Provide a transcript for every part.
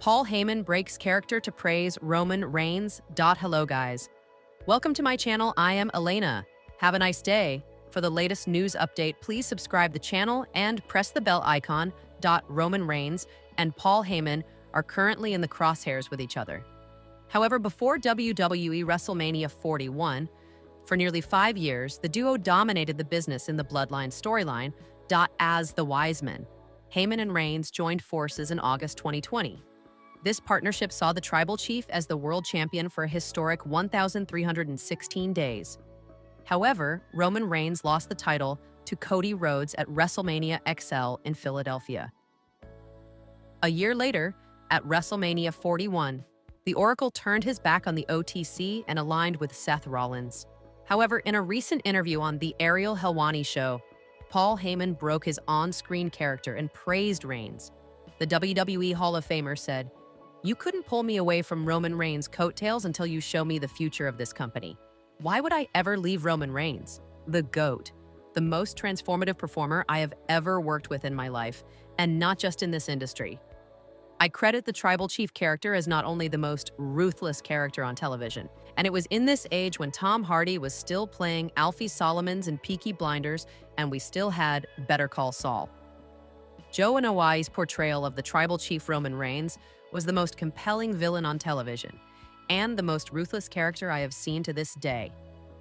Paul Heyman breaks character to praise Roman Reigns. Hello, guys. Welcome to my channel. I am Elena. Have a nice day. For the latest news update, please subscribe the channel and press the bell icon. Roman Reigns and Paul Heyman are currently in the crosshairs with each other. However, before WWE WrestleMania 41, for nearly 5 years, the duo dominated the business in the Bloodline storyline. As the Wise Men, Heyman and Reigns joined forces in August 2020. This partnership saw the Tribal Chief as the world champion for a historic 1,316 days. However, Roman Reigns lost the title to Cody Rhodes at WrestleMania XL in Philadelphia. A year later, at WrestleMania 41, the Oracle turned his back on the OTC and aligned with Seth Rollins. However, in a recent interview on the Ariel Helwani show, Paul Heyman broke his on-screen character and praised Reigns. The WWE Hall of Famer said, "You couldn't pull me away from Roman Reigns' coattails until you show me the future of this company. Why would I ever leave Roman Reigns? The GOAT, the most transformative performer I have ever worked with in my life, and not just in this industry. I credit the Tribal Chief character as not only the most ruthless character on television, and it was in this age when Tom Hardy was still playing Alfie Solomons in Peaky Blinders, and we still had Better Call Saul. Joe Anoa'i's portrayal of the Tribal Chief Roman Reigns was the most compelling villain on television, and the most ruthless character I have seen to this day.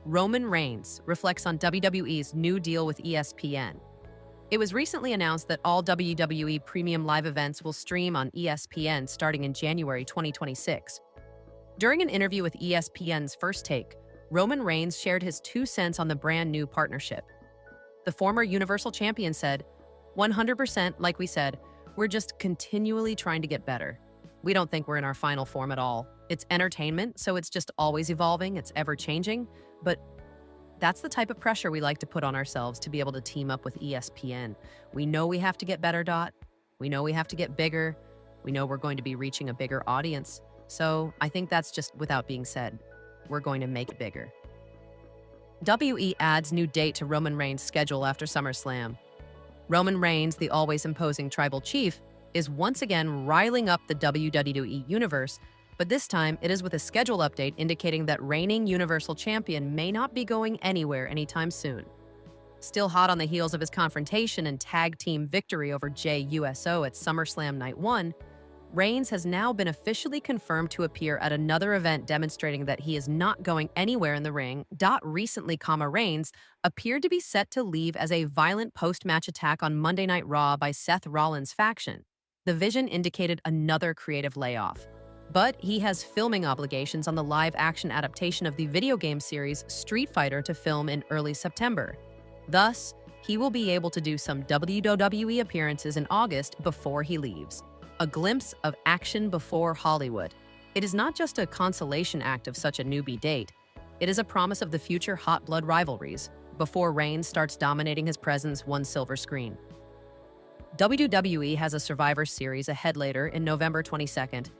Roman Reigns reflects on WWE's new deal with ESPN. It was recently announced that all WWE premium live events will stream on ESPN starting in January 2026. During an interview with ESPN's First Take, Roman Reigns shared his 2 cents on the brand new partnership. The former Universal Champion said, "100%, like we said, we're just continually trying to get better. We don't think we're in our final form at all. It's entertainment, so it's just always evolving, it's ever-changing, but that's the type of pressure we like to put on ourselves to be able to team up with ESPN. We know we have to get better, We know we have to get bigger. We know we're going to be reaching a bigger audience. So I think that's just without being said. We're going to make it bigger." WE adds new date to Roman Reigns' schedule after SummerSlam. Roman Reigns, the always imposing Tribal Chief, is once again riling up the WWE universe, but this time it is with a schedule update indicating that reigning Universal Champion may not be going anywhere anytime soon. Still hot on the heels of his confrontation and tag team victory over Jey Uso at SummerSlam Night 1, Reigns has now been officially confirmed to appear at another event demonstrating that he is not going anywhere in the ring. Recently, Reigns appeared to be set to leave as a violent post-match attack on Monday Night Raw by Seth Rollins' faction. The vision indicated another creative layoff. But he has filming obligations on the live-action adaptation of the video game series Street Fighter to film in early September. Thus, he will be able to do some WWE appearances in August before he leaves. A glimpse of action before Hollywood. It is not just a consolation act of such a newbie date. It is a promise of the future hot blood rivalries before Reigns starts dominating his presence one silver screen. WWE has a Survivor Series ahead later in November 22nd,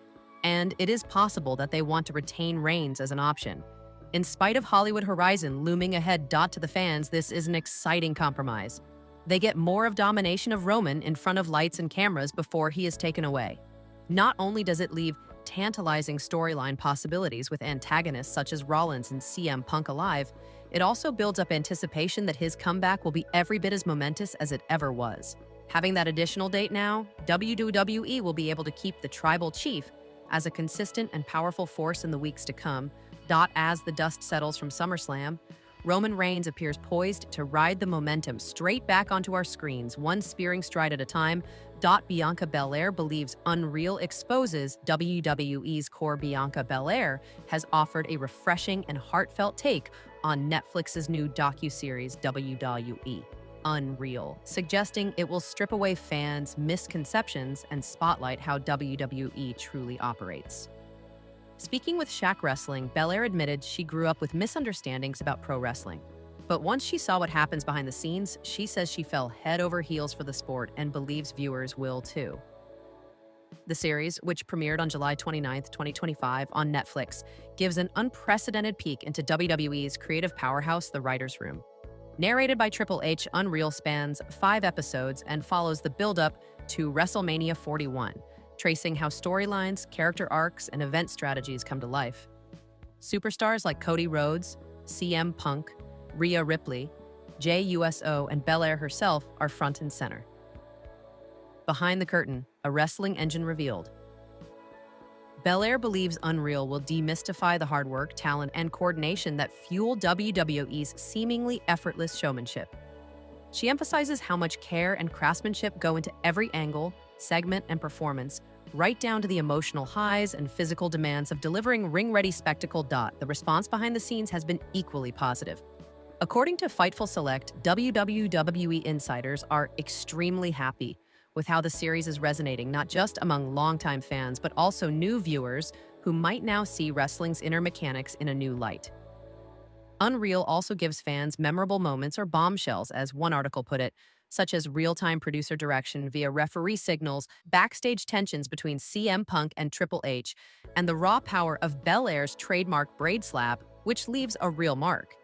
and it is possible that they want to retain Reigns as an option. In spite of Hollywood Horizon looming ahead. To the fans, this is an exciting compromise. They get more of domination of Roman in front of lights and cameras before he is taken away. Not only does it leave tantalizing storyline possibilities with antagonists such as Rollins and CM Punk alive, it also builds up anticipation that his comeback will be every bit as momentous as it ever was. Having that additional date now, WWE will be able to keep the Tribal Chief as a consistent and powerful force in the weeks to come. As the dust settles from SummerSlam, Roman Reigns appears poised to ride the momentum straight back onto our screens, one spearing stride at a time. Bianca Belair believes Unreal exposes WWE's core. Bianca Belair has offered a refreshing and heartfelt take on Netflix's new docuseries WWE Unreal, suggesting it will strip away fans' misconceptions and spotlight how WWE truly operates. Speaking with Shaq Wrestling, Belair admitted she grew up with misunderstandings about pro wrestling. But once she saw what happens behind the scenes, she says she fell head over heels for the sport and believes viewers will too. The series, which premiered on July 29, 2025 on Netflix, gives an unprecedented peek into WWE's creative powerhouse, the writer's room. Narrated by Triple H, Unreal spans 5 episodes and follows the build-up to WrestleMania 41, tracing how storylines, character arcs, and event strategies come to life. Superstars like Cody Rhodes, CM Punk, Rhea Ripley, Jey Uso, and Belair herself are front and center. Behind the curtain, a wrestling engine revealed. Belair believes Unreal will demystify the hard work, talent, and coordination that fuel WWE's seemingly effortless showmanship. She emphasizes how much care and craftsmanship go into every angle, segment, and performance, right down to the emotional highs and physical demands of delivering ring-ready spectacle. The response behind the scenes has been equally positive. According to Fightful Select, WWE insiders are extremely happy with how the series is resonating not just among longtime fans, but also new viewers who might now see wrestling's inner mechanics in a new light. Unreal also gives fans memorable moments or bombshells, as one article put it, such as real-time producer direction via referee signals, backstage tensions between CM Punk and Triple H, and the raw power of Belair's trademark braid slap, which leaves a real mark.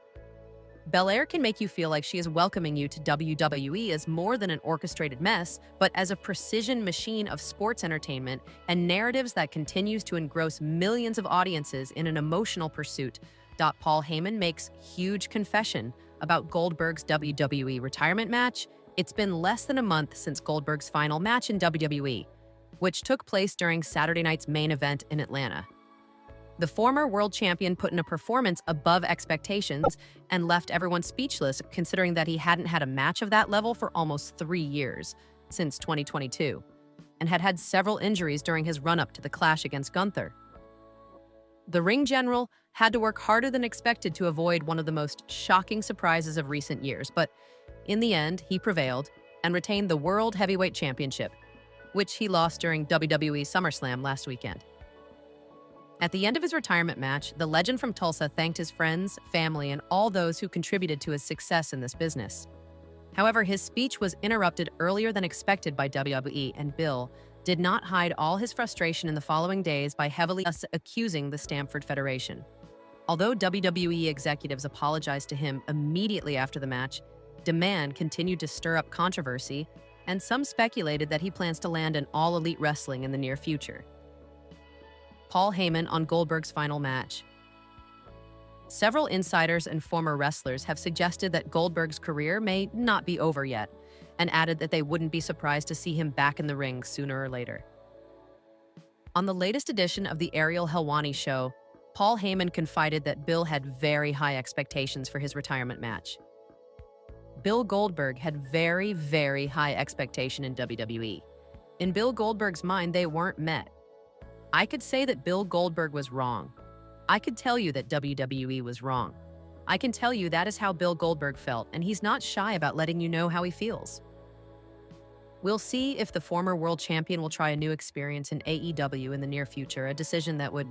Belair can make you feel like she is welcoming you to WWE as more than an orchestrated mess, but as a precision machine of sports entertainment and narratives that continues to engross millions of audiences in an emotional pursuit. Paul Heyman makes huge confession about Goldberg's WWE retirement match. It's been less than a month since Goldberg's final match in WWE, which took place during Saturday night's main event in Atlanta. The former world champion put in a performance above expectations and left everyone speechless, considering that he hadn't had a match of that level for almost 3 years, since 2022, and had had several injuries during his run-up to the clash against Gunther. The ring general had to work harder than expected to avoid one of the most shocking surprises of recent years, but in the end, he prevailed and retained the World Heavyweight Championship, which he lost during WWE SummerSlam last weekend. At the end of his retirement match, the legend from Tulsa thanked his friends, family, and all those who contributed to his success in this business. However, his speech was interrupted earlier than expected by WWE, and Bill did not hide all his frustration in the following days by heavily accusing the Stamford Federation. Although WWE executives apologized to him immediately after the match, demand continued to stir up controversy, and some speculated that he plans to land in All Elite Wrestling in the near future. Paul Heyman on Goldberg's final match. Several insiders and former wrestlers have suggested that Goldberg's career may not be over yet, and added that they wouldn't be surprised to see him back in the ring sooner or later. On the latest edition of the Ariel Helwani show, Paul Heyman confided that Bill had very high expectations for his retirement match. Bill Goldberg had very, very high expectation in WWE. In Bill Goldberg's mind, they weren't met. I could say that Bill Goldberg was wrong. I could tell you that WWE was wrong. I can tell you that is how Bill Goldberg felt, and he's not shy about letting you know how he feels. We'll see if the former world champion will try a new experience in AEW in the near future, a decision that would